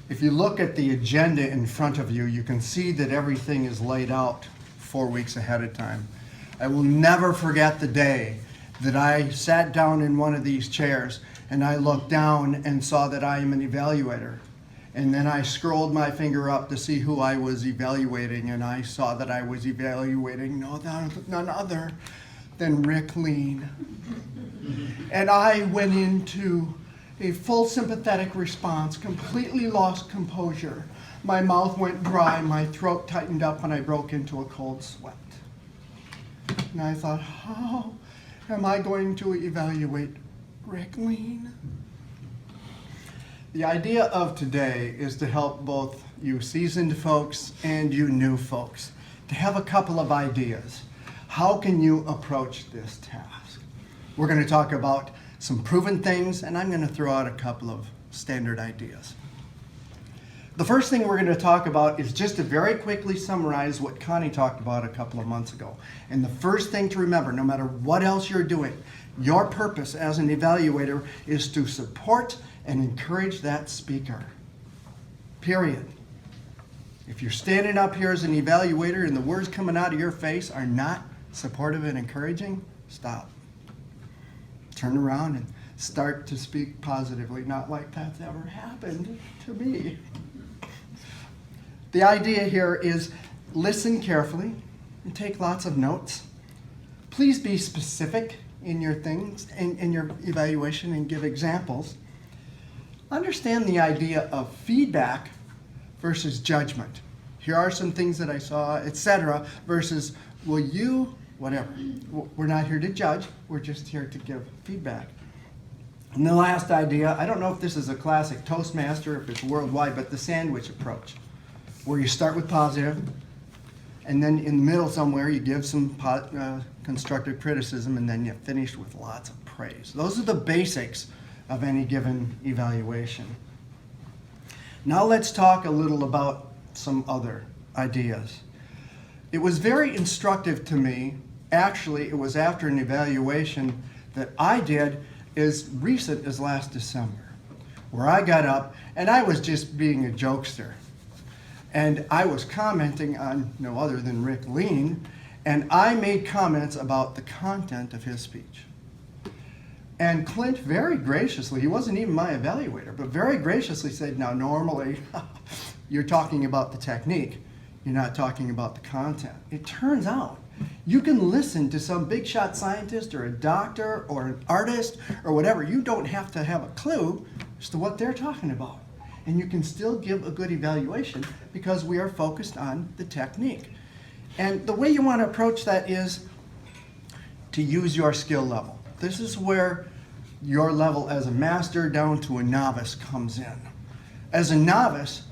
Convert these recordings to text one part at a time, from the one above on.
If you look at the agenda in front of you, you can see that everything is laid out 4 weeks ahead of time. I will never forget the day that I sat down in one of these chairs and I looked down and saw that I am an evaluator. And then I scrolled my finger up to see who I was evaluating, and I saw that I was evaluating none other than Rick Lean. And I went into a full sympathetic response, completely lost composure. My mouth went dry, my throat tightened up, and I broke into a cold sweat. And I thought, how am I going to evaluate Rick Lean? The idea of today is to help both you seasoned folks and you new folks to have a couple of ideas. How can you approach this task? We're going to talk about some proven things, and I'm going to throw out a couple of standard ideas. The first thing we're going to talk about is just to very quickly summarize what Connie talked about a couple of months ago. And the first thing to remember, no matter what else you're doing, your purpose as an evaluator is to support and encourage that speaker. Period. If you're standing up here as an evaluator and the words coming out of your face are not supportive and encouraging, stop. Turn around and start to speak positively, not like that's ever happened to me. The idea here is listen carefully and take lots of notes. Please be specific in your things, in your evaluation, and give examples. Understand the idea of feedback versus judgment. Here are some things that I saw, etc., versus, will you, whatever. We're not here to judge, we're just here to give feedback. And the last idea, I don't know if this is a classic Toastmaster, if it's worldwide, but the sandwich approach, where you start with positive, and then in the middle somewhere you give some constructive criticism, and then you finish with lots of praise. Those are the basics of any given evaluation. Now let's talk a little about some other ideas. It was very instructive to me, actually it was after an evaluation that I did as recent as last December, where I got up and I was just being a jokester. And I was commenting on no other than Rick Lean, and I made comments about the content of his speech. And Clint very graciously, he wasn't even my evaluator, but very graciously said, now normally you're talking about the technique, you're not talking about the content. It turns out you can listen to some big shot scientist or a doctor or an artist or whatever. You don't have to have a clue as to what they're talking about. And you can still give a good evaluation because we are focused on the technique. And the way you want to approach that is to use your skill level. This is where your level as a master down to a novice comes in. As a novice,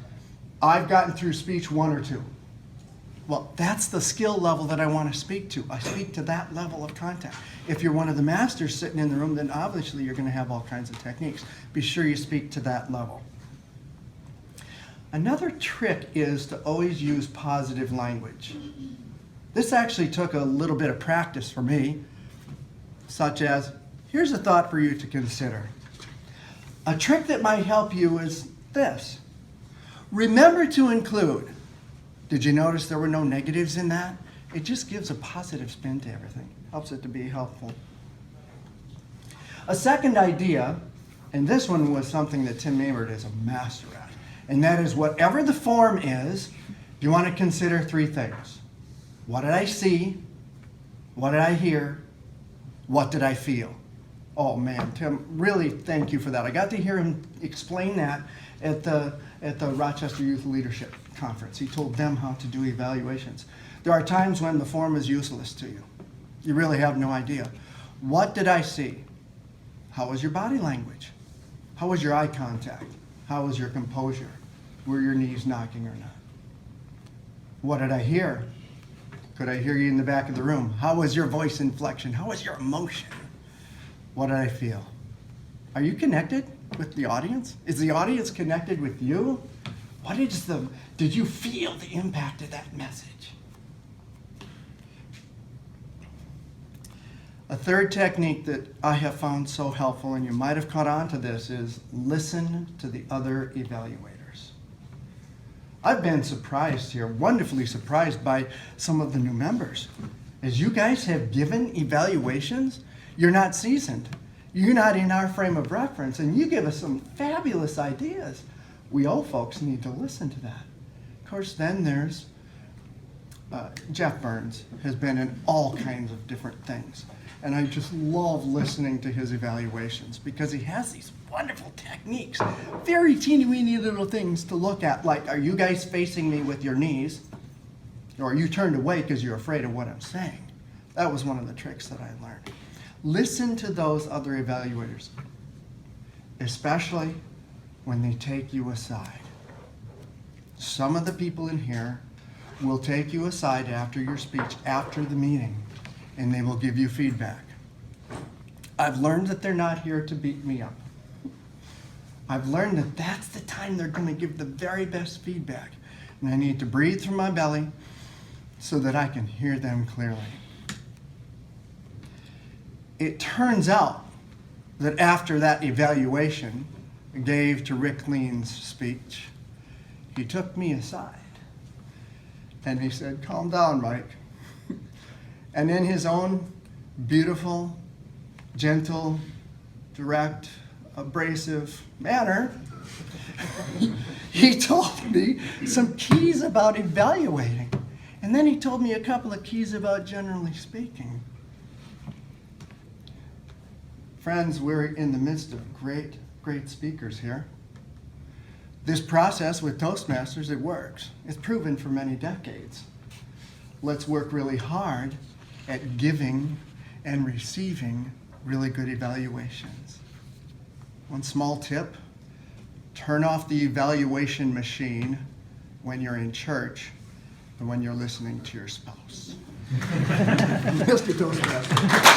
I've gotten through speech 1 or 2. Well, that's the skill level that I want to speak to. I speak to that level of content. If you're one of the masters sitting in the room, then obviously you're going to have all kinds of techniques. Be sure you speak to that level. Another trick is to always use positive language. This actually took a little bit of practice for me, such as, here's a thought for you to consider. A trick that might help you is this. Remember to include. Did you notice there were no negatives in that? It just gives a positive spin to everything. Helps it to be helpful. A second idea, and this one was something that Tim Maynard is a master at, and that is whatever the form is, you want to consider 3 things. What did I see? What did I hear? What did I feel? Oh man, Tim, really thank you for that. I got to hear him explain that at the Rochester Youth Leadership Conference. He told them how to do evaluations. There are times when the form is useless to you. You really have no idea. What did I see? How was your body language? How was your eye contact? How was your composure? Were your knees knocking or not? What did I hear? Could I hear you in the back of the room? How was your voice inflection? How was your emotion? What did I feel? Are you connected with the audience? Is the audience connected with you? Did you feel the impact of that message? A third technique that I have found so helpful, and you might have caught on to this, is listen to the other evaluators. I've been surprised here, wonderfully surprised by some of the new members. As you guys have given evaluations, you're not seasoned. You're not in our frame of reference, and you give us some fabulous ideas. We old folks need to listen to that. Of course, then there's Jeff Burns has been in all kinds of different things. And I just love listening to his evaluations because he has these wonderful techniques, very teeny weeny little things to look at, like, are you guys facing me with your knees? Or are you turned away because you're afraid of what I'm saying? That was one of the tricks that I learned. Listen to those other evaluators, especially when they take you aside. Some of the people in here will take you aside after your speech, after the meeting, and they will give you feedback. I've learned that they're not here to beat me up. I've learned that that's the time they're going to give the very best feedback. And I need to breathe through my belly so that I can hear them clearly. It turns out that after that evaluation I gave to Rick Lean's speech, he took me aside and he said, "Calm down, Mike." And in his own beautiful, gentle, direct, abrasive manner, he told me some keys about evaluating. And then he told me a couple of keys about generally speaking. Friends, we're in the midst of great, great speakers here. This process with Toastmasters, it works. It's proven for many decades. Let's work really hard at giving and receiving really good evaluations. One small tip, turn off the evaluation machine when you're in church and when you're listening to your spouse. Mr. Toastmaster.